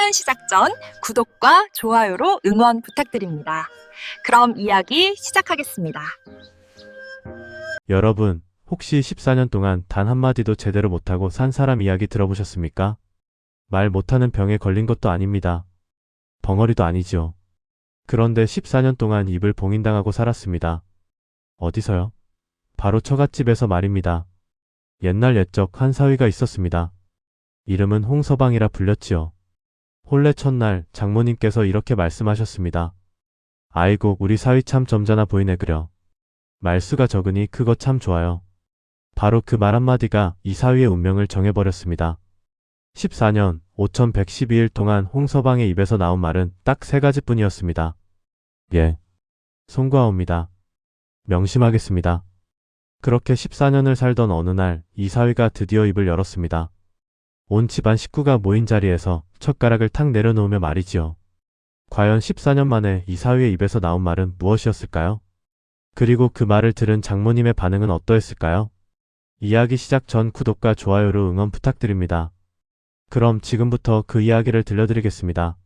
신년 시작 전 구독과 좋아요로 응원 부탁드립니다. 그럼 이야기 시작하겠습니다. 여러분, 혹시 14년 동안 단 한마디도 제대로 못하고 산 사람 이야기 들어보셨습니까? 말 못하는 병에 걸린 것도 아닙니다. 벙어리도 아니죠. 그런데 14년 동안 입을 봉인당하고 살았습니다. 어디서요? 바로 처갓집에서 말입니다. 옛날 옛적 한 사위가 있었습니다. 이름은 홍서방이라 불렸지요. 혼례 첫날 장모님께서 이렇게 말씀하셨습니다. 아이고, 우리 사위 참 점잖아 보이네 그려. 말수가 적으니 그거 참 좋아요. 바로 그 말 한마디가 이 사위의 운명을 정해버렸습니다. 14년 5112일 동안 홍서방의 입에서 나온 말은 딱 3가지뿐이었습니다. 예. 송구하옵니다. 명심하겠습니다. 그렇게 14년을 살던 어느 날 이 사위가 드디어 입을 열었습니다. 온 집안 식구가 모인 자리에서 젓가락을 탁 내려놓으며 말이지요. 과연 14년 만에 이 사위의 입에서 나온 말은 무엇이었을까요? 그리고 그 말을 들은 장모님의 반응은 어떠했을까요? 이야기 시작 전 구독과 좋아요로 응원 부탁드립니다. 그럼 지금부터 그 이야기를 들려드리겠습니다.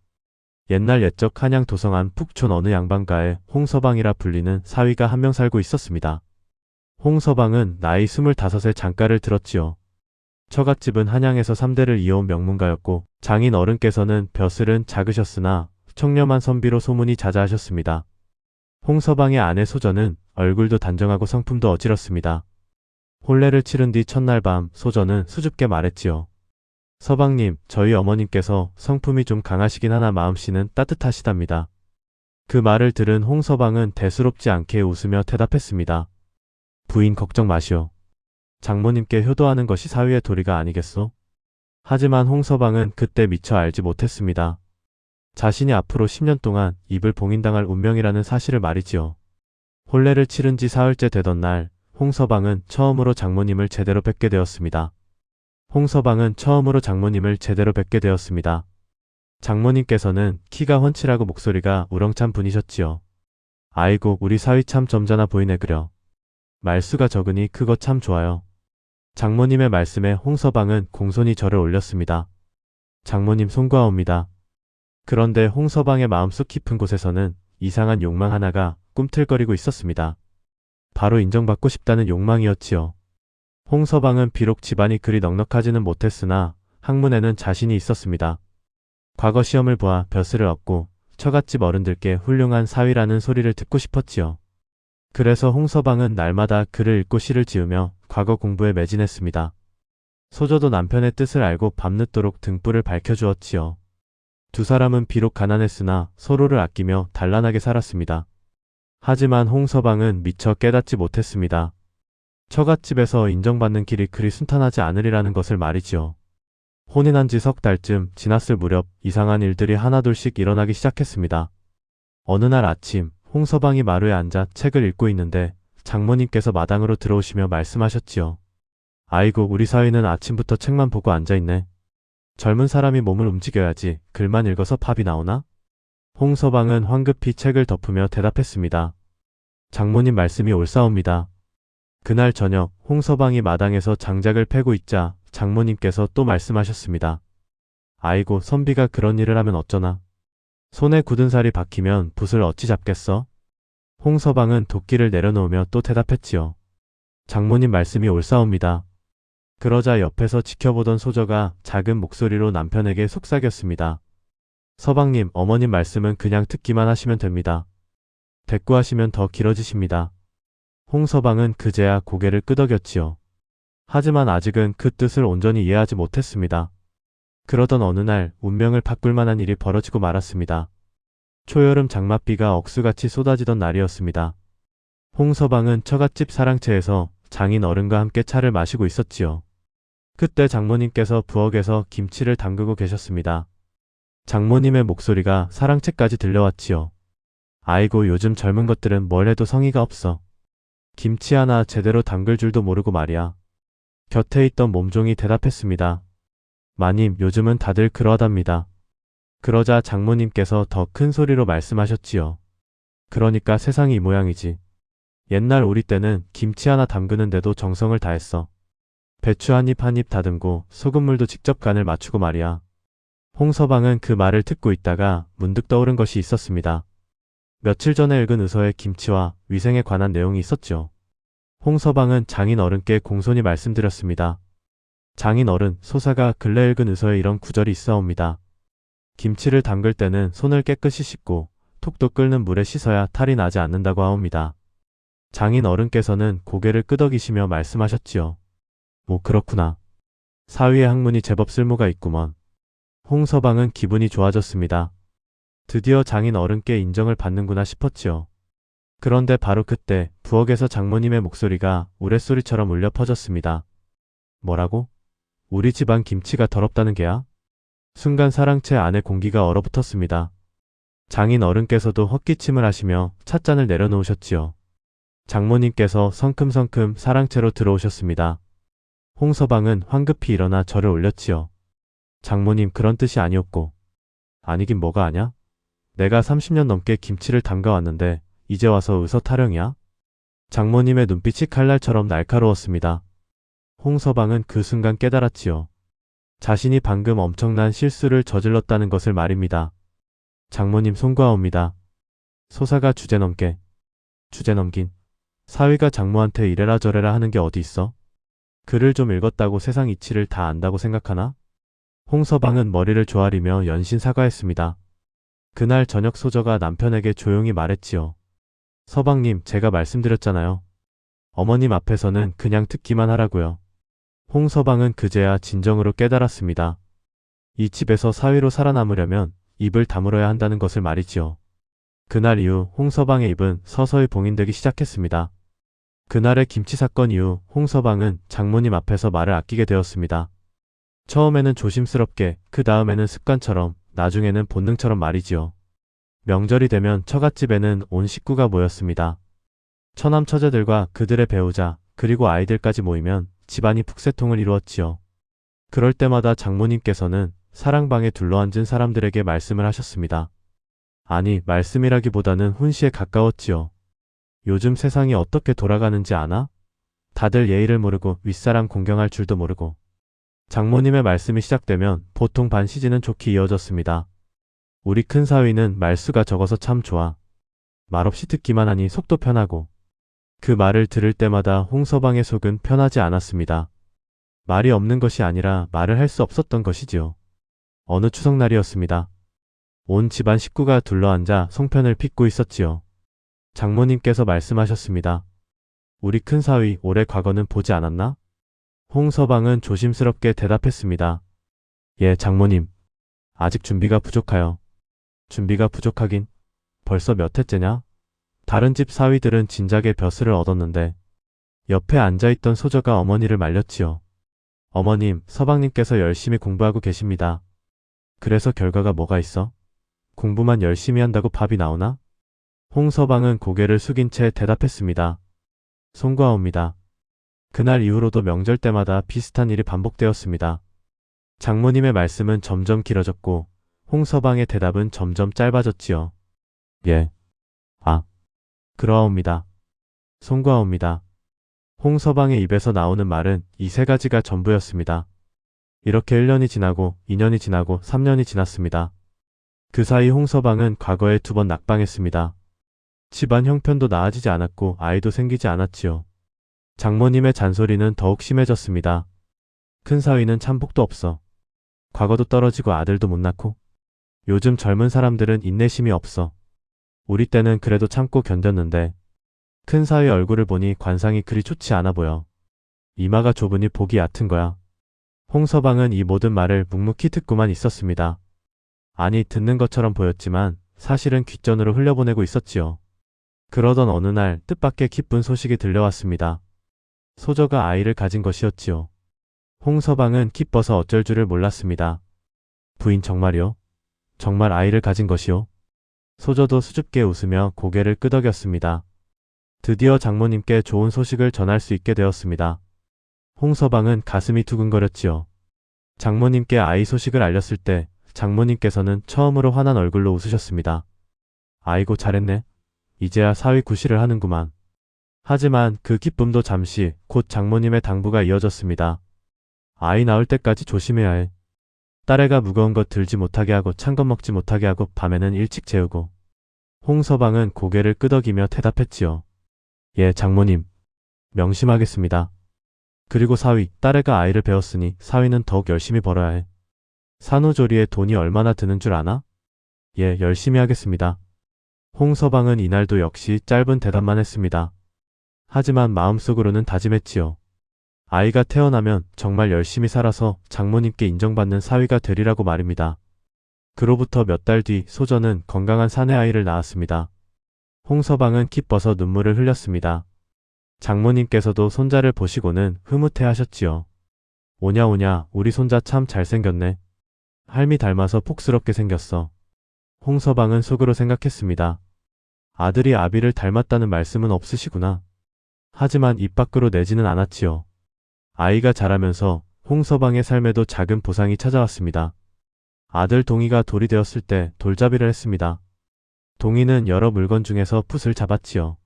옛날 옛적 한양 도성안 북촌 어느 양반가에 홍서방이라 불리는 사위가 한 명 살고 있었습니다. 홍서방은 나이 25에 장가를 들었지요. 처갓집은 한양에서 3대를 이어온 명문가였고 장인 어른께서는 벼슬은 작으셨으나 청렴한 선비로 소문이 자자하셨습니다. 홍서방의 아내 소전은 얼굴도 단정하고 성품도 어지럽습니다. 혼례를 치른 뒤 첫날 밤 소전은 수줍게 말했지요. 서방님, 저희 어머님께서 성품이 좀 강하시긴 하나 마음씨는 따뜻하시답니다. 그 말을 들은 홍서방은 대수롭지 않게 웃으며 대답했습니다. 부인 걱정 마시오. 장모님께 효도하는 것이 사위의 도리가 아니겠소? 하지만 홍서방은 그때 미처 알지 못했습니다. 자신이 앞으로 10년 동안 입을 봉인당할 운명이라는 사실을 말이지요. 혼례를 치른 지 사흘째 되던 날 홍서방은 처음으로 장모님을 제대로 뵙게 되었습니다. 장모님께서는 키가 훤칠하고 목소리가 우렁찬 분이셨지요. 아이고, 우리 사위 참 점잖아 보이네 그려. 말수가 적으니 그거 참 좋아요. 장모님의 말씀에 홍서방은 공손히 절을 올렸습니다. 장모님 송구하옵니다. 그런데 홍서방의 마음속 깊은 곳에서는 이상한 욕망 하나가 꿈틀거리고 있었습니다. 바로 인정받고 싶다는 욕망이었지요. 홍서방은 비록 집안이 그리 넉넉하지는 못했으나 학문에는 자신이 있었습니다. 과거 시험을 보아 벼슬을 얻고 처갓집 어른들께 훌륭한 사위라는 소리를 듣고 싶었지요. 그래서 홍서방은 날마다 글을 읽고 시를 지으며 과거 공부에 매진했습니다. 소저도 남편의 뜻을 알고 밤늦도록 등불을 밝혀주었지요. 두 사람은 비록 가난했으나 서로를 아끼며 단란하게 살았습니다. 하지만 홍서방은 미처 깨닫지 못했습니다. 처갓집에서 인정받는 길이 그리 순탄하지 않으리라는 것을 말이지요. 혼인한 지 석 달쯤 지났을 무렵 이상한 일들이 하나둘씩 일어나기 시작했습니다. 어느 날 아침 홍서방이 마루에 앉아 책을 읽고 있는데 장모님께서 마당으로 들어오시며 말씀하셨지요. 아이고, 우리 사위는 아침부터 책만 보고 앉아있네. 젊은 사람이 몸을 움직여야지 글만 읽어서 밥이 나오나? 홍서방은 황급히 책을 덮으며 대답했습니다. 장모님 말씀이 옳사옵니다. 그날 저녁 홍서방이 마당에서 장작을 패고 있자 장모님께서 또 말씀하셨습니다. 아이고, 선비가 그런 일을 하면 어쩌나. 손에 굳은 살이 박히면 붓을 어찌 잡겠어? 홍서방은 도끼를 내려놓으며 또 대답했지요. 장모님 말씀이 옳사옵니다. 그러자 옆에서 지켜보던 소저가 작은 목소리로 남편에게 속삭였습니다. 서방님, 어머님 말씀은 그냥 듣기만 하시면 됩니다. 대꾸하시면 더 길어지십니다. 홍서방은 그제야 고개를 끄덕였지요. 하지만 아직은 그 뜻을 온전히 이해하지 못했습니다. 그러던 어느 날 운명을 바꿀 만한 일이 벌어지고 말았습니다. 초여름 장맛비가 억수같이 쏟아지던 날이었습니다. 홍서방은 처갓집 사랑채에서 장인 어른과 함께 차를 마시고 있었지요. 그때 장모님께서 부엌에서 김치를 담그고 계셨습니다. 장모님의 목소리가 사랑채까지 들려왔지요. 아이고, 요즘 젊은 것들은 뭘 해도 성의가 없어. 김치 하나 제대로 담글 줄도 모르고 말이야. 곁에 있던 몸종이 대답했습니다. 마님, 요즘은 다들 그러하답니다. 그러자 장모님께서 더 큰 소리로 말씀하셨지요. 그러니까 세상이 이 모양이지. 옛날 우리 때는 김치 하나 담그는데도 정성을 다했어. 배추 한 입 한 입 다듬고 소금물도 직접 간을 맞추고 말이야. 홍서방은 그 말을 듣고 있다가 문득 떠오른 것이 있었습니다. 며칠 전에 읽은 의서에 김치와 위생에 관한 내용이 있었죠. 홍서방은 장인 어른께 공손히 말씀드렸습니다. 장인 어른, 소사가 근래 읽은 의서에 이런 구절이 있사옵니다. 김치를 담글 때는 손을 깨끗이 씻고 톡톡 끓는 물에 씻어야 탈이 나지 않는다고 하옵니다. 장인 어른께서는 고개를 끄덕이시며 말씀하셨지요. 오, 그렇구나. 사위의 학문이 제법 쓸모가 있구먼. 홍서방은 기분이 좋아졌습니다. 드디어 장인 어른께 인정을 받는구나 싶었지요. 그런데 바로 그때 부엌에서 장모님의 목소리가 우레소리처럼 울려 퍼졌습니다. 뭐라고? 우리 집안 김치가 더럽다는 게야? 순간 사랑채 안에 공기가 얼어붙었습니다. 장인 어른께서도 헛기침을 하시며 찻잔을 내려놓으셨지요. 장모님께서 성큼성큼 사랑채로 들어오셨습니다. 홍서방은 황급히 일어나 절을 올렸지요. 장모님, 그런 뜻이 아니었고. 아니긴 뭐가 아냐? 내가 30년 넘게 김치를 담가왔는데 이제 와서 의서 타령이야? 장모님의 눈빛이 칼날처럼 날카로웠습니다. 홍서방은 그 순간 깨달았지요. 자신이 방금 엄청난 실수를 저질렀다는 것을 말입니다. 장모님, 송구하옵니다. 소사가 주제넘게. 주제넘긴. 사위가 장모한테 이래라 저래라 하는 게 어디 있어? 글을 좀 읽었다고 세상 이치를 다 안다고 생각하나? 홍서방은 머리를 조아리며 연신 사과했습니다. 그날 저녁 소저가 남편에게 조용히 말했지요. 서방님, 제가 말씀드렸잖아요. 어머님 앞에서는 그냥 듣기만 하라고요. 홍서방은 그제야 진정으로 깨달았습니다. 이 집에서 사위로 살아남으려면 입을 다물어야 한다는 것을 말이지요. 그날 이후 홍서방의 입은 서서히 봉인되기 시작했습니다. 그날의 김치 사건 이후 홍서방은 장모님 앞에서 말을 아끼게 되었습니다. 처음에는 조심스럽게, 그 다음에는 습관처럼, 나중에는 본능처럼 말이지요. 명절이 되면 처갓집에는 온 식구가 모였습니다. 처남 처제들과 그들의 배우자, 그리고 아이들까지 모이면 집안이 북새통을 이루었지요. 그럴 때마다 장모님께서는 사랑방에 둘러앉은 사람들에게 말씀을 하셨습니다. 아니, 말씀이라기보다는 훈시에 가까웠지요. 요즘 세상이 어떻게 돌아가는지 아나? 다들 예의를 모르고 윗사람 공경할 줄도 모르고. 장모님의 말씀이 시작되면 보통 반 시즌은 좋게 이어졌습니다. 우리 큰 사위는 말수가 적어서 참 좋아. 말없이 듣기만 하니 속도 편하고. 그 말을 들을 때마다 홍서방의 속은 편하지 않았습니다. 말이 없는 것이 아니라 말을 할 수 없었던 것이지요. 어느 추석날이었습니다. 온 집안 식구가 둘러앉아 송편을 빚고 있었지요. 장모님께서 말씀하셨습니다. 우리 큰 사위 올해 과거는 보지 않았나? 홍서방은 조심스럽게 대답했습니다. 예, 장모님. 아직 준비가 부족하여. 준비가 부족하긴 벌써 몇 해째냐? 다른 집 사위들은 진작에 벼슬을 얻었는데. 옆에 앉아있던 소저가 어머니를 말렸지요. 어머님, 서방님께서 열심히 공부하고 계십니다. 그래서 결과가 뭐가 있어? 공부만 열심히 한다고 밥이 나오나? 홍서방은 고개를 숙인 채 대답했습니다. 송구하옵니다. 그날 이후로도 명절 때마다 비슷한 일이 반복되었습니다. 장모님의 말씀은 점점 길어졌고 홍서방의 대답은 점점 짧아졌지요. 예. 아. 그러하옵니다. 송구하옵니다. 홍서방의 입에서 나오는 말은 이 세 가지가 전부였습니다. 이렇게 1년이 지나고 2년이 지나고 3년이 지났습니다. 그 사이 홍서방은 과거에 2번 낙방했습니다. 집안 형편도 나아지지 않았고 아이도 생기지 않았지요. 장모님의 잔소리는 더욱 심해졌습니다. 큰 사위는 참 복도 없어. 과거도 떨어지고 아들도 못 낳고. 요즘 젊은 사람들은 인내심이 없어. 우리 때는 그래도 참고 견뎠는데 큰 사위 얼굴을 보니 관상이 그리 좋지 않아 보여. 이마가 좁으니 보기 얕은 거야. 홍서방은 이 모든 말을 묵묵히 듣고만 있었습니다. 아니, 듣는 것처럼 보였지만 사실은 귓전으로 흘려보내고 있었지요. 그러던 어느 날 뜻밖의 기쁜 소식이 들려왔습니다. 소저가 아이를 가진 것이었지요. 홍서방은 기뻐서 어쩔 줄을 몰랐습니다. 부인 정말이요? 정말 아이를 가진 것이요? 소저도 수줍게 웃으며 고개를 끄덕였습니다. 드디어 장모님께 좋은 소식을 전할 수 있게 되었습니다. 홍서방은 가슴이 두근거렸지요. 장모님께 아이 소식을 알렸을 때 장모님께서는 처음으로 환한 얼굴로 웃으셨습니다. 아이고, 잘했네. 이제야 사위 구실을 하는구만. 하지만 그 기쁨도 잠시, 곧 장모님의 당부가 이어졌습니다. 아이 낳을 때까지 조심해야 해. 딸애가 무거운 것 들지 못하게 하고 찬 것 먹지 못하게 하고 밤에는 일찍 재우고. 홍서방은 고개를 끄덕이며 대답했지요. 예, 장모님. 명심하겠습니다. 그리고 사위, 딸애가 아이를 배웠으니 사위는 더욱 열심히 벌어야 해. 산후조리에 돈이 얼마나 드는 줄 아나? 예, 열심히 하겠습니다. 홍서방은 이날도 역시 짧은 대답만 했습니다. 하지만 마음속으로는 다짐했지요. 아이가 태어나면 정말 열심히 살아서 장모님께 인정받는 사위가 되리라고 말입니다. 그로부터 몇 달 뒤 소저는 건강한 사내 아이를 낳았습니다. 홍서방은 기뻐서 눈물을 흘렸습니다. 장모님께서도 손자를 보시고는 흐뭇해 하셨지요. 오냐 오냐, 우리 손자 참 잘생겼네. 할미 닮아서 폭스럽게 생겼어. 홍서방은 속으로 생각했습니다. 아들이 아비를 닮았다는 말씀은 없으시구나. 하지만 입 밖으로 내지는 않았지요. 아이가 자라면서 홍서방의 삶에도 작은 보상이 찾아왔습니다. 아들 동이가 돌이 되었을 때 돌잡이를 했습니다. 동이는 여러 물건 중에서 풋을 잡았지요.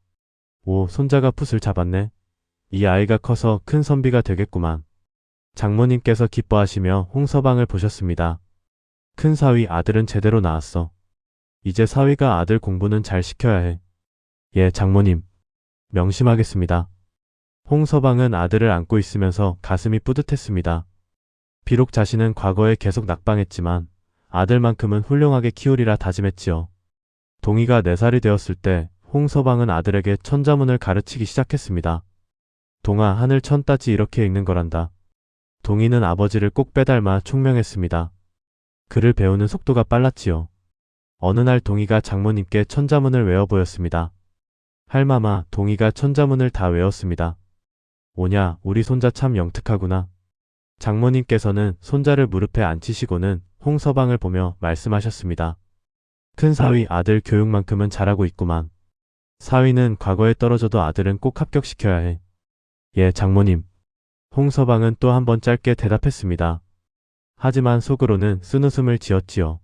오, 손자가 풋을 잡았네. 이 아이가 커서 큰 선비가 되겠구만. 장모님께서 기뻐하시며 홍서방을 보셨습니다. 큰 사위, 아들은 제대로 낳았어. 이제 사위가 아들 공부는 잘 시켜야 해. 예, 장모님. 명심하겠습니다. 홍서방은 아들을 안고 있으면서 가슴이 뿌듯했습니다. 비록 자신은 과거에 계속 낙방했지만 아들만큼은 훌륭하게 키우리라 다짐했지요. 동이가 4살이 되었을 때 홍서방은 아들에게 천자문을 가르치기 시작했습니다. 동아, 하늘 천 따지 이렇게 읽는 거란다. 동이는 아버지를 꼭 빼닮아 총명했습니다. 글을 배우는 속도가 빨랐지요. 어느 날 동이가 장모님께 천자문을 외워 보였습니다. 할마마, 동이가 천자문을 다 외웠습니다. 오냐, 우리 손자 참 영특하구나. 장모님께서는 손자를 무릎에 앉히시고는 홍서방을 보며 말씀하셨습니다. 큰 사위, 아들 교육만큼은 잘하고 있구만. 사위는 과거에 떨어져도 아들은 꼭 합격시켜야 해. 예, 장모님. 홍서방은 또 한 번 짧게 대답했습니다. 하지만 속으로는 쓴웃음을 지었지요.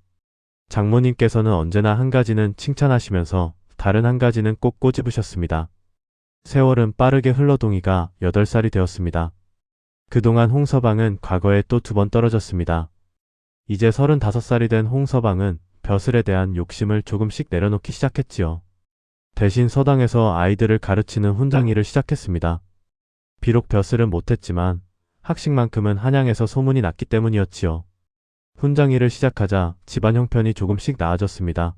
장모님께서는 언제나 한 가지는 칭찬하시면서 다른 한 가지는 꼭 꼬집으셨습니다. 세월은 빠르게 흘러 동이가 8살이 되었습니다. 그동안 홍서방은 과거에 또 2번 떨어졌습니다. 이제 35살이 된 홍서방은 벼슬에 대한 욕심을 조금씩 내려놓기 시작했지요. 대신 서당에서 아이들을 가르치는 훈장일을 시작했습니다. 비록 벼슬은 못했지만 학식만큼은 한양에서 소문이 났기 때문이었지요. 훈장일을 시작하자 집안 형편이 조금씩 나아졌습니다.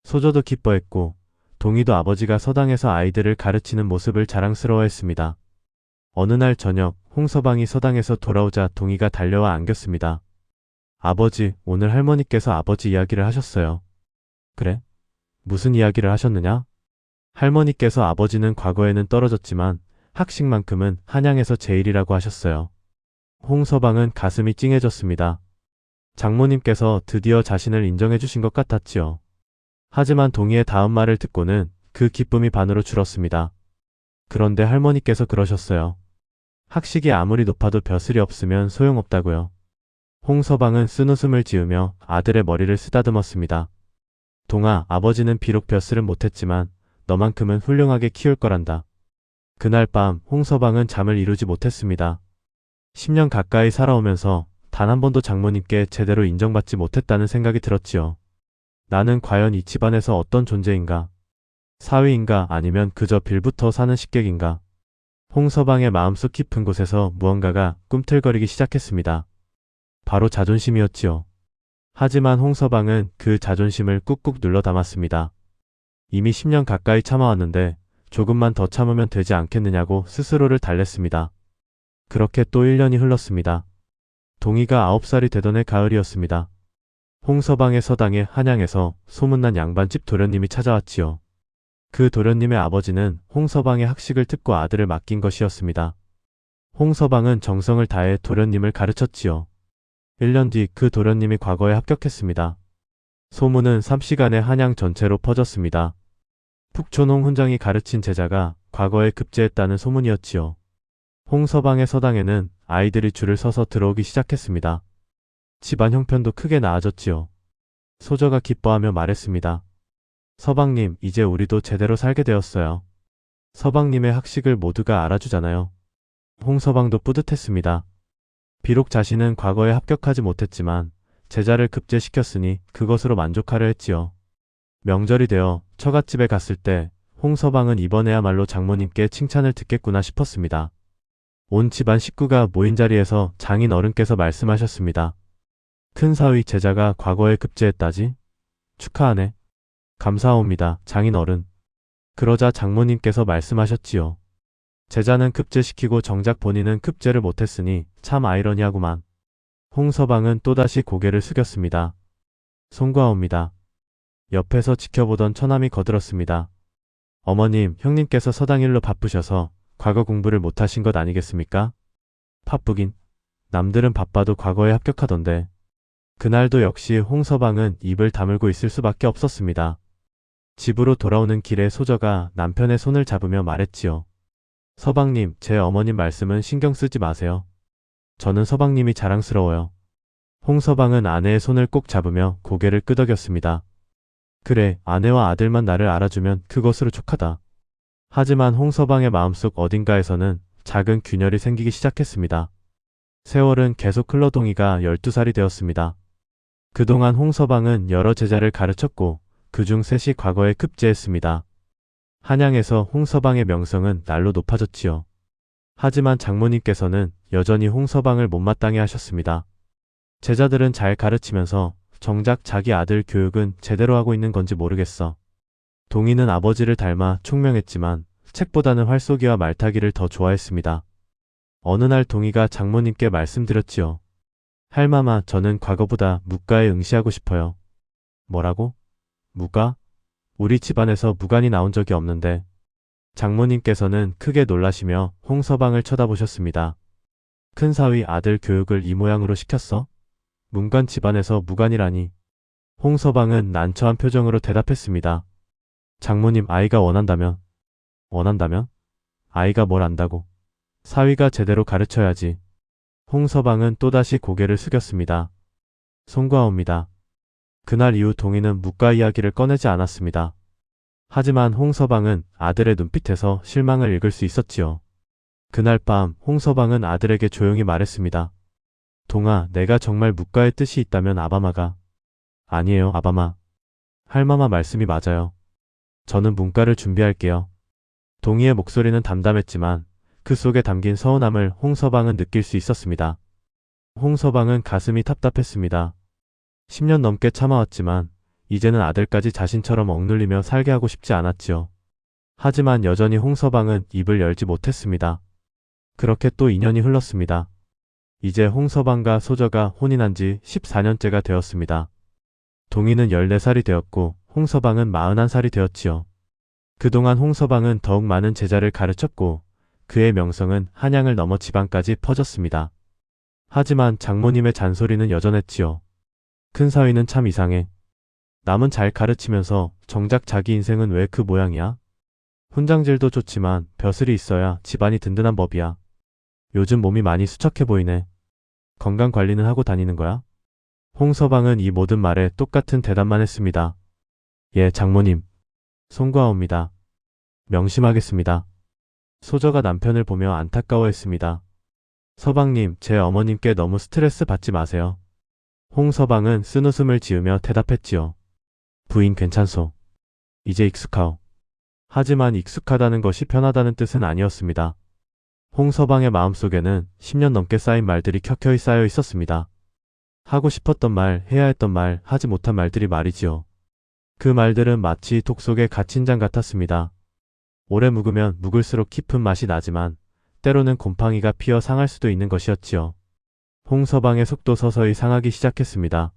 소저도 기뻐했고 동이도 아버지가 서당에서 아이들을 가르치는 모습을 자랑스러워했습니다. 어느 날 저녁 홍서방이 서당에서 돌아오자 동이가 달려와 안겼습니다. 아버지, 오늘 할머니께서 아버지 이야기를 하셨어요. 그래? 무슨 이야기를 하셨느냐? 할머니께서 아버지는 과거에는 떨어졌지만 학식만큼은 한양에서 제일이라고 하셨어요. 홍서방은 가슴이 찡해졌습니다. 장모님께서 드디어 자신을 인정해 주신 것 같았지요. 하지만 동이의 다음 말을 듣고는 그 기쁨이 반으로 줄었습니다. 그런데 할머니께서 그러셨어요. 학식이 아무리 높아도 벼슬이 없으면 소용없다고요. 홍서방은 쓴웃음을 지으며 아들의 머리를 쓰다듬었습니다. 동아, 아버지는 비록 벼슬은 못했지만 너만큼은 훌륭하게 키울 거란다. 그날 밤 홍서방은 잠을 이루지 못했습니다. 10년 가까이 살아오면서 단 한 번도 장모님께 제대로 인정받지 못했다는 생각이 들었지요. 나는 과연 이 집안에서 어떤 존재인가? 사위인가 아니면 그저 빌부터 사는 식객인가? 홍서방의 마음속 깊은 곳에서 무언가가 꿈틀거리기 시작했습니다. 바로 자존심이었지요. 하지만 홍서방은 그 자존심을 꾹꾹 눌러 담았습니다. 이미 10년 가까이 참아왔는데 조금만 더 참으면 되지 않겠느냐고 스스로를 달랬습니다. 그렇게 또 1년이 흘렀습니다. 동이가 9살이 되던 해 가을이었습니다. 홍서방의 서당에 한양에서 소문난 양반집 도련님이 찾아왔지요. 그 도련님의 아버지는 홍서방의 학식을 듣고 아들을 맡긴 것이었습니다. 홍서방은 정성을 다해 도련님을 가르쳤지요. 1년 뒤 그 도련님이 과거에 합격했습니다. 소문은 3시간에 한양 전체로 퍼졌습니다. 북촌홍 훈장이 가르친 제자가 과거에 급제했다는 소문이었지요. 홍서방의 서당에는 아이들이 줄을 서서 들어오기 시작했습니다. 집안 형편도 크게 나아졌지요. 소저가 기뻐하며 말했습니다. 서방님, 이제 우리도 제대로 살게 되었어요. 서방님의 학식을 모두가 알아주잖아요. 홍서방도 뿌듯했습니다. 비록 자신은 과거에 합격하지 못했지만 제자를 급제시켰으니 그것으로 만족하려 했지요. 명절이 되어 처갓집에 갔을 때 홍서방은 이번에야말로 장모님께 칭찬을 듣겠구나 싶었습니다. 온 집안 식구가 모인 자리에서 장인 어른께서 말씀하셨습니다. 큰사위 제자가 과거에 급제했다지? 축하하네. 감사하옵니다, 장인 어른. 그러자 장모님께서 말씀하셨지요. 제자는 급제시키고 정작 본인은 급제를 못했으니 참 아이러니하구만. 홍서방은 또다시 고개를 숙였습니다. 송구하옵니다. 옆에서 지켜보던 처남이 거들었습니다. 어머님, 형님께서 서당일로 바쁘셔서 과거 공부를 못하신 것 아니겠습니까? 바쁘긴. 남들은 바빠도 과거에 합격하던데. 그날도 역시 홍서방은 입을 다물고 있을 수밖에 없었습니다. 집으로 돌아오는 길에 소저가 남편의 손을 잡으며 말했지요. 서방님, 제 어머님 말씀은 신경 쓰지 마세요. 저는 서방님이 자랑스러워요. 홍서방은 아내의 손을 꼭 잡으며 고개를 끄덕였습니다. 그래, 아내와 아들만 나를 알아주면 그것으로 족하다. 하지만 홍서방의 마음속 어딘가에서는 작은 균열이 생기기 시작했습니다. 세월은 계속 흘러 동이가 12살이 되었습니다. 그동안 홍서방은 여러 제자를 가르쳤고 그중 셋이 과거에 급제했습니다. 한양에서 홍서방의 명성은 날로 높아졌지요. 하지만 장모님께서는 여전히 홍서방을 못마땅해 하셨습니다. 제자들은 잘 가르치면서 정작 자기 아들 교육은 제대로 하고 있는 건지 모르겠어. 동희는 아버지를 닮아 총명했지만 책보다는 활쏘기와 말타기를 더 좋아했습니다. 어느 날 동희가 장모님께 말씀드렸지요. 할마마, 저는 과거보다 무가에 응시하고 싶어요. 뭐라고? 무가? 우리 집안에서 무관이 나온 적이 없는데. 장모님께서는 크게 놀라시며 홍서방을 쳐다보셨습니다. 큰사위 아들 교육을 이 모양으로 시켰어? 문관 집안에서 무관이라니. 홍서방은 난처한 표정으로 대답했습니다. 장모님, 아이가 원한다면? 원한다면? 아이가 뭘 안다고? 사위가 제대로 가르쳐야지. 홍서방은 또다시 고개를 숙였습니다. 송구하옵니다. 그날 이후 동희는 무가 이야기를 꺼내지 않았습니다. 하지만 홍서방은 아들의 눈빛에서 실망을 읽을 수 있었지요. 그날 밤 홍서방은 아들에게 조용히 말했습니다. 동아, 내가 정말 무가의 뜻이 있다면 아바마가. 아니에요, 아바마. 할마마 말씀이 맞아요. 저는 문과를 준비할게요. 동희의 목소리는 담담했지만 그 속에 담긴 서운함을 홍서방은 느낄 수 있었습니다. 홍서방은 가슴이 답답했습니다. 10년 넘게 참아왔지만 이제는 아들까지 자신처럼 억눌리며 살게 하고 싶지 않았지요. 하지만 여전히 홍서방은 입을 열지 못했습니다. 그렇게 또 2년이 흘렀습니다. 이제 홍서방과 소저가 혼인한 지 14년째가 되었습니다. 동희는 14살이 되었고 홍서방은 41살이 되었지요. 그동안 홍서방은 더욱 많은 제자를 가르쳤고 그의 명성은 한양을 넘어 지방까지 퍼졌습니다. 하지만 장모님의 잔소리는 여전했지요. 큰사위는 참 이상해. 남은 잘 가르치면서 정작 자기 인생은 왜 그 모양이야? 훈장질도 좋지만 벼슬이 있어야 집안이 든든한 법이야. 요즘 몸이 많이 수척해 보이네. 건강관리는 하고 다니는 거야? 홍서방은 이 모든 말에 똑같은 대답만 했습니다. 예, 장모님. 송구하옵니다. 명심하겠습니다. 소저가 남편을 보며 안타까워했습니다. 서방님, 제 어머님께 너무 스트레스 받지 마세요. 홍서방은 쓴웃음을 지으며 대답했지요. 부인 괜찮소. 이제 익숙하오. 하지만 익숙하다는 것이 편하다는 뜻은 아니었습니다. 홍서방의 마음속에는 10년 넘게 쌓인 말들이 켜켜이 쌓여 있었습니다. 하고 싶었던 말, 해야 했던 말, 하지 못한 말들이 말이지요. 그 말들은 마치 독 속의 갇힌 잔 같았습니다. 오래 묵으면 묵을수록 깊은 맛이 나지만 때로는 곰팡이가 피어 상할 수도 있는 것이었지요. 홍서방의 속도 서서히 상하기 시작했습니다.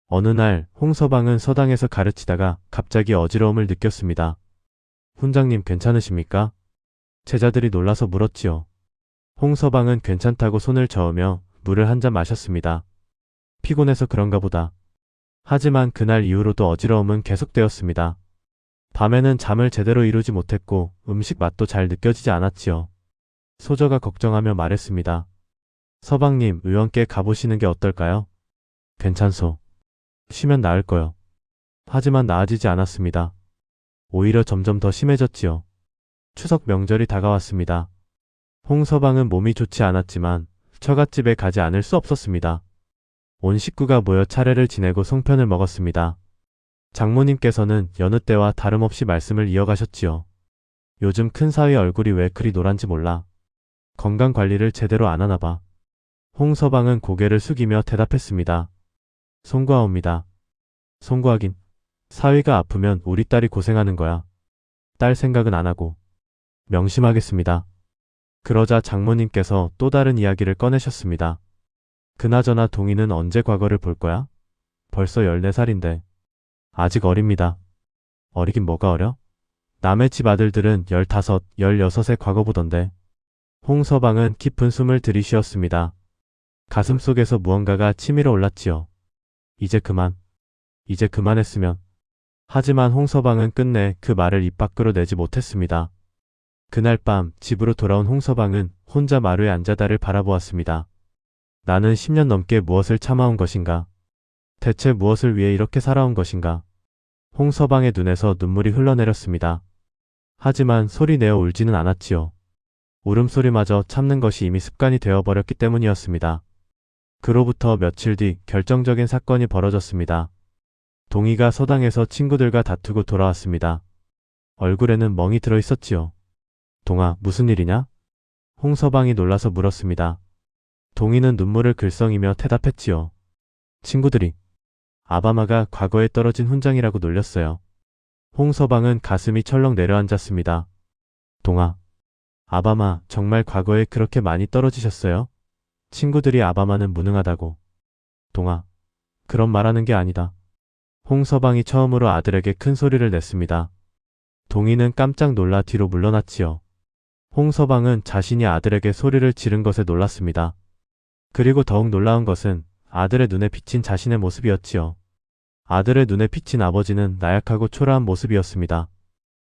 어느 날 홍서방은 서당에서 가르치다가 갑자기 어지러움을 느꼈습니다. 훈장님 괜찮으십니까? 제자들이 놀라서 물었지요. 홍서방은 괜찮다고 손을 저으며 물을 한 잔 마셨습니다. 피곤해서 그런가 보다. 하지만 그날 이후로도 어지러움은 계속되었습니다. 밤에는 잠을 제대로 이루지 못했고 음식 맛도 잘 느껴지지 않았지요. 소저가 걱정하며 말했습니다. 서방님, 의원께 가보시는 게 어떨까요? 괜찮소. 쉬면 나을 거요. 하지만 나아지지 않았습니다. 오히려 점점 더 심해졌지요. 추석 명절이 다가왔습니다. 홍서방은 몸이 좋지 않았지만 처갓집에 가지 않을 수 없었습니다. 온 식구가 모여 차례를 지내고 송편을 먹었습니다. 장모님께서는 여느 때와 다름없이 말씀을 이어가셨지요. 요즘 큰사위 얼굴이 왜 그리 노란지 몰라. 건강 관리를 제대로 안 하나 봐. 홍서방은 고개를 숙이며 대답했습니다. 송구하옵니다. 송구하긴. 사위가 아프면 우리 딸이 고생하는 거야. 딸 생각은 안 하고. 명심하겠습니다. 그러자 장모님께서 또 다른 이야기를 꺼내셨습니다. 그나저나 동희는 언제 과거를 볼 거야? 벌써 14살인데. 아직 어립니다. 어리긴 뭐가 어려? 남의 집 아들들은 15, 16의 과거 보던데. 홍서방은 깊은 숨을 들이쉬었습니다. 가슴속에서 무언가가 치밀어 올랐지요. 이제 그만했으면. 하지만 홍서방은 끝내 그 말을 입 밖으로 내지 못했습니다. 그날 밤 집으로 돌아온 홍서방은 혼자 마루에 앉아 달을 바라보았습니다. 나는 10년 넘게 무엇을 참아온 것인가? 대체 무엇을 위해 이렇게 살아온 것인가? 홍서방의 눈에서 눈물이 흘러내렸습니다. 하지만 소리 내어 울지는 않았지요. 울음소리마저 참는 것이 이미 습관이 되어버렸기 때문이었습니다. 그로부터 며칠 뒤 결정적인 사건이 벌어졌습니다. 동희가 서당에서 친구들과 다투고 돌아왔습니다. 얼굴에는 멍이 들어 있었지요. 동아, 무슨 일이냐? 홍서방이 놀라서 물었습니다. 동희는 눈물을 글썽이며 대답했지요. 친구들이 아바마가 과거에 떨어진 훈장이라고 놀렸어요. 홍서방은 가슴이 철렁 내려앉았습니다. 동아, 아바마 정말 과거에 그렇게 많이 떨어지셨어요? 친구들이 아바마는 무능하다고. 동아, 그런 말하는 게 아니다. 홍서방이 처음으로 아들에게 큰 소리를 냈습니다. 동희는 깜짝 놀라 뒤로 물러났지요. 홍서방은 자신이 아들에게 소리를 지른 것에 놀랐습니다. 그리고 더욱 놀라운 것은 아들의 눈에 비친 자신의 모습이었지요. 아들의 눈에 비친 아버지는 나약하고 초라한 모습이었습니다.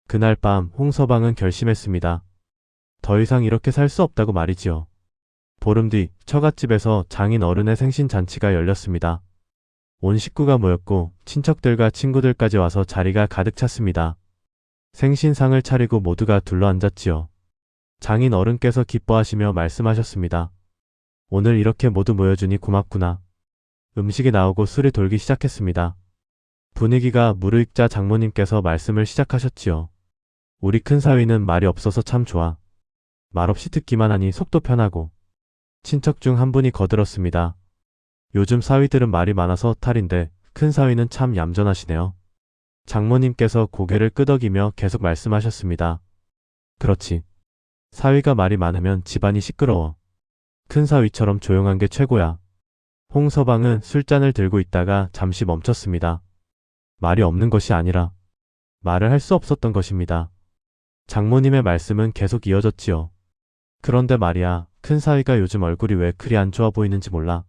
그날 밤 홍서방은 결심했습니다. 더 이상 이렇게 살 수 없다고 말이지요. 보름 뒤 처갓집에서 장인 어른의 생신잔치가 열렸습니다. 온 식구가 모였고 친척들과 친구들까지 와서 자리가 가득 찼습니다. 생신상을 차리고 모두가 둘러앉았지요. 장인 어른께서 기뻐하시며 말씀하셨습니다. 오늘 이렇게 모두 모여주니 고맙구나. 음식이 나오고 술이 돌기 시작했습니다. 분위기가 무르익자 장모님께서 말씀을 시작하셨지요. 우리 큰사위는 말이 없어서 참 좋아. 말없이 듣기만 하니 속도 편하고. 친척 중 한 분이 거들었습니다. 요즘 사위들은 말이 많아서 탈인데 큰사위는 참 얌전하시네요. 장모님께서 고개를 끄덕이며 계속 말씀하셨습니다. 그렇지. 사위가 말이 많으면 집안이 시끄러워. 큰사위처럼 조용한 게 최고야. 홍서방은 술잔을 들고 있다가 잠시 멈췄습니다. 말이 없는 것이 아니라 말을 할 수 없었던 것입니다. 장모님의 말씀은 계속 이어졌지요. 그런데 말이야, 큰사위가 요즘 얼굴이 왜 그리 안 좋아 보이는지 몰라.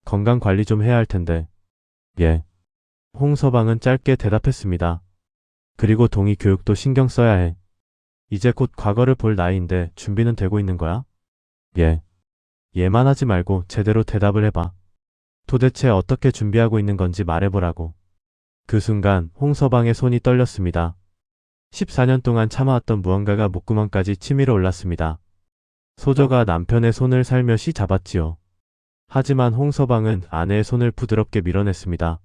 건강 관리 좀 해야 할 텐데. 예. 홍서방은 짧게 대답했습니다. 그리고 동희 교육도 신경 써야 해. 이제 곧 과거를 볼 나이인데 준비는 되고 있는 거야? 예. 예만 하지 말고 제대로 대답을 해봐. 도대체 어떻게 준비하고 있는 건지 말해보라고. 그 순간 홍서방의 손이 떨렸습니다. 14년 동안 참아왔던 무언가가 목구멍까지 치밀어 올랐습니다. 소저가 남편의 손을 살며시 잡았지요. 하지만 홍서방은 아내의 손을 부드럽게 밀어냈습니다.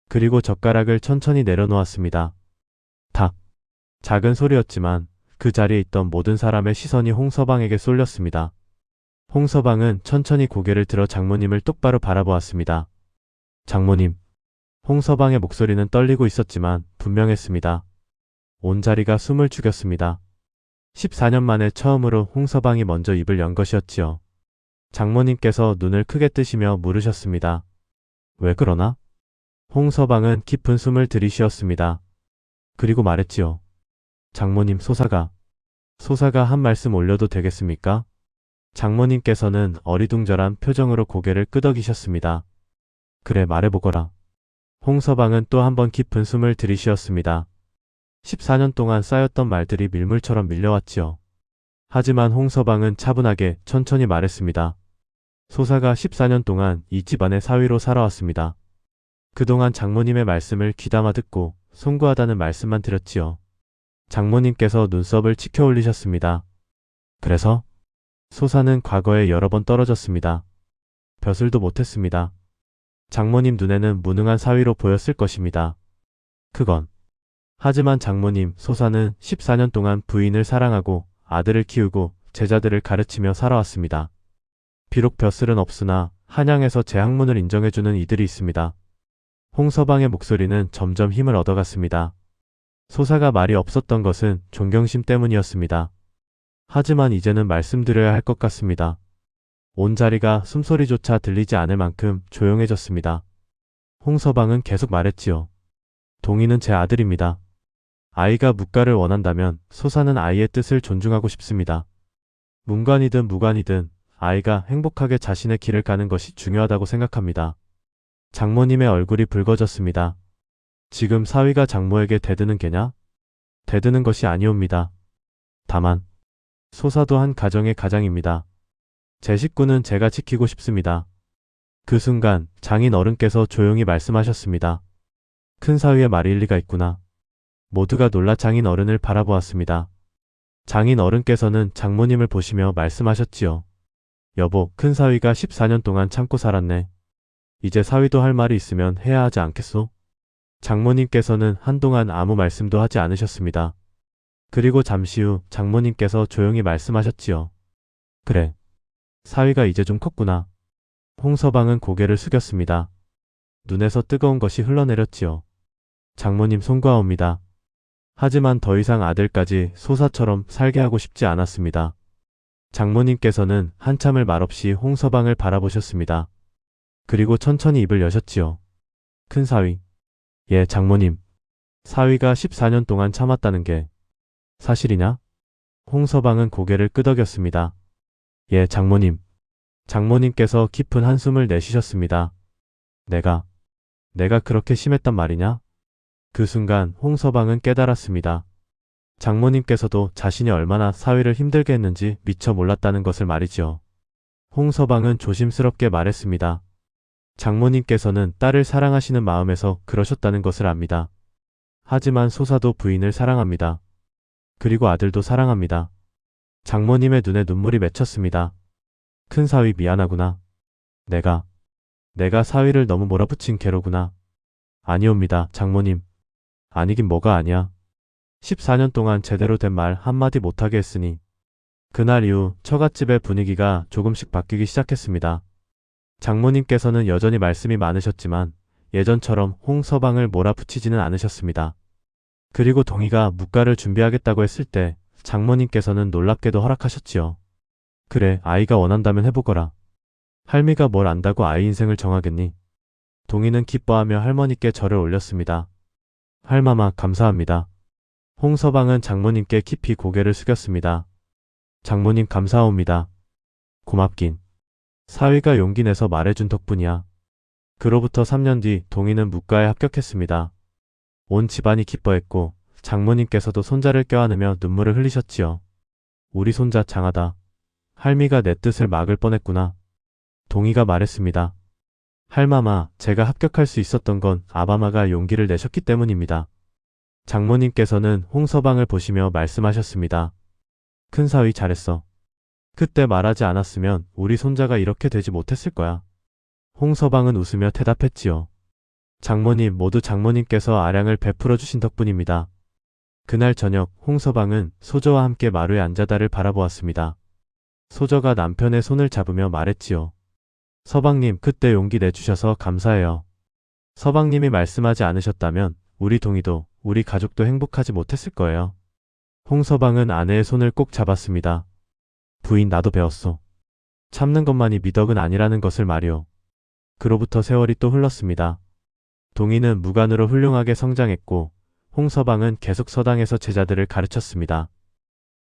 그리고 젓가락을 천천히 내려놓았습니다. 탁. 작은 소리였지만 그 자리에 있던 모든 사람의 시선이 홍서방에게 쏠렸습니다. 홍서방은 천천히 고개를 들어 장모님을 똑바로 바라보았습니다. 장모님. 홍서방의 목소리는 떨리고 있었지만 분명했습니다. 온 자리가 숨을 죽였습니다. 14년 만에 처음으로 홍서방이 먼저 입을 연 것이었지요. 장모님께서 눈을 크게 뜨시며 물으셨습니다. 왜 그러나? 홍서방은 깊은 숨을 들이쉬었습니다. 그리고 말했지요. 장모님, 소사가 한 말씀 올려도 되겠습니까? 장모님께서는 어리둥절한 표정으로 고개를 끄덕이셨습니다. 그래, 말해보거라. 홍서방은 또 한 번 깊은 숨을 들이쉬었습니다. 14년 동안 쌓였던 말들이 밀물처럼 밀려왔지요. 하지만 홍서방은 차분하게 천천히 말했습니다. 소사가 14년 동안 이 집안의 사위로 살아왔습니다. 그동안 장모님의 말씀을 귀담아 듣고 송구하다는 말씀만 드렸지요. 장모님께서 눈썹을 치켜 올리셨습니다. 그래서? 소사는 과거에 여러 번 떨어졌습니다. 벼슬도 못했습니다. 장모님 눈에는 무능한 사위로 보였을 것입니다. 그건. 하지만 장모님, 소사는 14년 동안 부인을 사랑하고 아들을 키우고 제자들을 가르치며 살아왔습니다. 비록 벼슬은 없으나 한양에서 제 학문을 인정해주는 이들이 있습니다. 홍서방의 목소리는 점점 힘을 얻어갔습니다. 소사가 말이 없었던 것은 존경심 때문이었습니다. 하지만 이제는 말씀드려야 할 것 같습니다. 온 자리가 숨소리조차 들리지 않을 만큼 조용해졌습니다. 홍서방은 계속 말했지요. 동희는 제 아들입니다. 아이가 묵가를 원한다면 소사는 아이의 뜻을 존중하고 싶습니다. 문관이든 무관이든 아이가 행복하게 자신의 길을 가는 것이 중요하다고 생각합니다. 장모님의 얼굴이 붉어졌습니다. 지금 사위가 장모에게 대드는 게냐? 대드는 것이 아니옵니다. 다만 소사도 한 가정의 가장입니다. 제 식구는 제가 지키고 싶습니다. 그 순간 장인 어른께서 조용히 말씀하셨습니다. 큰 사위의 말이 일리가 있구나. 모두가 놀라 장인 어른을 바라보았습니다. 장인 어른께서는 장모님을 보시며 말씀하셨지요. 여보, 큰 사위가 14년 동안 참고 살았네. 이제 사위도 할 말이 있으면 해야 하지 않겠소? 장모님께서는 한동안 아무 말씀도 하지 않으셨습니다. 그리고 잠시 후 장모님께서 조용히 말씀하셨지요. 그래. 사위가 이제 좀 컸구나. 홍서방은 고개를 숙였습니다. 눈에서 뜨거운 것이 흘러내렸지요. 장모님 송구하옵니다. 하지만 더 이상 아들까지 소사처럼 살게 하고 싶지 않았습니다. 장모님께서는 한참을 말없이 홍서방을 바라보셨습니다. 그리고 천천히 입을 여셨지요. 큰 사위. 예, 장모님. 사위가 14년 동안 참았다는 게 사실이냐? 홍서방은 고개를 끄덕였습니다. 예, 장모님. 장모님께서 깊은 한숨을 내쉬셨습니다. 내가 그렇게 심했단 말이냐? 그 순간 홍서방은 깨달았습니다. 장모님께서도 자신이 얼마나 사위를 힘들게 했는지 미처 몰랐다는 것을 말이지요. 홍서방은 조심스럽게 말했습니다. 장모님께서는 딸을 사랑하시는 마음에서 그러셨다는 것을 압니다. 하지만 소사도 부인을 사랑합니다. 그리고 아들도 사랑합니다. 장모님의 눈에 눈물이 맺혔습니다. 큰 사위 미안하구나. 내가 사위를 너무 몰아붙인 개로구나. 아니옵니다, 장모님. 아니긴 뭐가 아니야. 14년 동안 제대로 된 말 한마디 못하게 했으니. 그날 이후 처갓집의 분위기가 조금씩 바뀌기 시작했습니다. 장모님께서는 여전히 말씀이 많으셨지만 예전처럼 홍서방을 몰아붙이지는 않으셨습니다. 그리고 동희가 묵가를 준비하겠다고 했을 때 장모님께서는 놀랍게도 허락하셨지요. 그래, 아이가 원한다면 해보거라. 할미가 뭘 안다고 아이 인생을 정하겠니? 동희는 기뻐하며 할머니께 절을 올렸습니다. 할마마, 감사합니다. 홍서방은 장모님께 깊이 고개를 숙였습니다. 장모님 감사합니다. 고맙긴. 사위가 용기 내서 말해준 덕분이야. 그로부터 3년 뒤 동희는 묵가에 합격했습니다. 온 집안이 기뻐했고 장모님께서도 손자를 껴안으며 눈물을 흘리셨지요. 우리 손자 장하다. 할미가 내 뜻을 막을 뻔했구나. 동희가 말했습니다. 할마마, 제가 합격할 수 있었던 건 아바마가 용기를 내셨기 때문입니다. 장모님께서는 홍서방을 보시며 말씀하셨습니다. 큰 사위 잘했어. 그때 말하지 않았으면 우리 손자가 이렇게 되지 못했을 거야. 홍서방은 웃으며 대답했지요. 장모님, 모두 장모님께서 아량을 베풀어 주신 덕분입니다. 그날 저녁 홍서방은 소저와 함께 마루에 앉아 달을 바라보았습니다. 소저가 남편의 손을 잡으며 말했지요. 서방님, 그때 용기 내주셔서 감사해요. 서방님이 말씀하지 않으셨다면 우리 동희도 우리 가족도 행복하지 못했을 거예요. 홍서방은 아내의 손을 꼭 잡았습니다. 부인, 나도 배웠어. 참는 것만이 미덕은 아니라는 것을 말이오. 그로부터 세월이 또 흘렀습니다. 동희는 무관으로 훌륭하게 성장했고 홍서방은 계속 서당에서 제자들을 가르쳤습니다.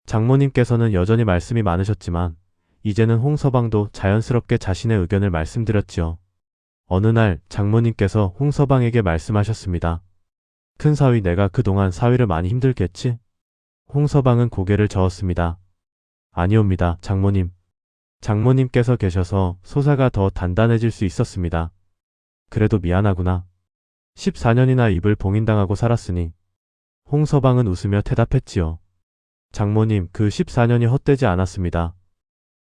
장모님께서는 여전히 말씀이 많으셨지만 이제는 홍서방도 자연스럽게 자신의 의견을 말씀드렸지요. 어느 날 장모님께서 홍서방에게 말씀하셨습니다. 큰 사위, 내가 그동안 사위를 많이 힘들게 했지? 홍서방은 고개를 저었습니다. 아니옵니다, 장모님. 장모님께서 계셔서 소사가 더 단단해질 수 있었습니다. 그래도 미안하구나. 14년이나 입을 봉인당하고 살았으니. 홍서방은 웃으며 대답했지요. 장모님, 그 14년이 헛되지 않았습니다.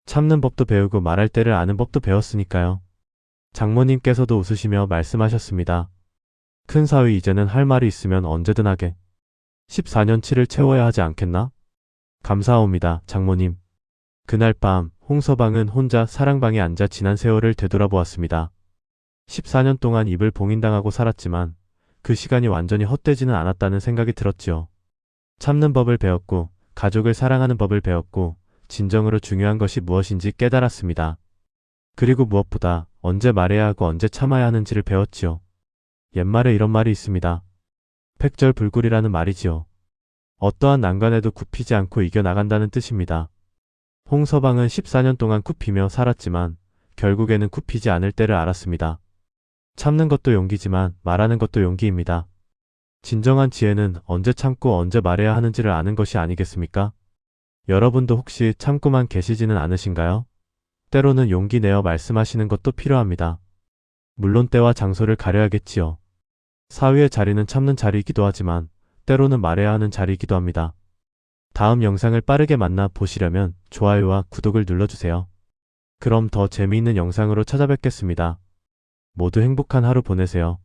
참는 법도 배우고 말할 때를 아는 법도 배웠으니까요. 장모님께서도 웃으시며 말씀하셨습니다. 큰 사위 이제는 할 말이 있으면 언제든 하게. 14년치를 채워야 하지 않겠나? 감사합니다, 장모님. 그날 밤 홍서방은 혼자 사랑방에 앉아 지난 세월을 되돌아보았습니다. 14년 동안 입을 봉인당하고 살았지만 그 시간이 완전히 헛되지는 않았다는 생각이 들었지요. 참는 법을 배웠고 가족을 사랑하는 법을 배웠고 진정으로 중요한 것이 무엇인지 깨달았습니다. 그리고 무엇보다 언제 말해야 하고 언제 참아야 하는지를 배웠지요. 옛말에 이런 말이 있습니다. 팩절불굴이라는 말이지요. 어떠한 난관에도 굽히지 않고 이겨나간다는 뜻입니다. 홍서방은 14년 동안 굽히며 살았지만 결국에는 굽히지 않을 때를 알았습니다. 참는 것도 용기지만 말하는 것도 용기입니다. 진정한 지혜는 언제 참고 언제 말해야 하는지를 아는 것이 아니겠습니까? 여러분도 혹시 참고만 계시지는 않으신가요? 때로는 용기 내어 말씀하시는 것도 필요합니다. 물론 때와 장소를 가려야겠지요. 사위의 자리는 참는 자리이기도 하지만 때로는 말해야 하는 자리이기도 합니다. 다음 영상을 빠르게 만나 보시려면 좋아요와 구독을 눌러주세요. 그럼 더 재미있는 영상으로 찾아뵙겠습니다. 모두 행복한 하루 보내세요.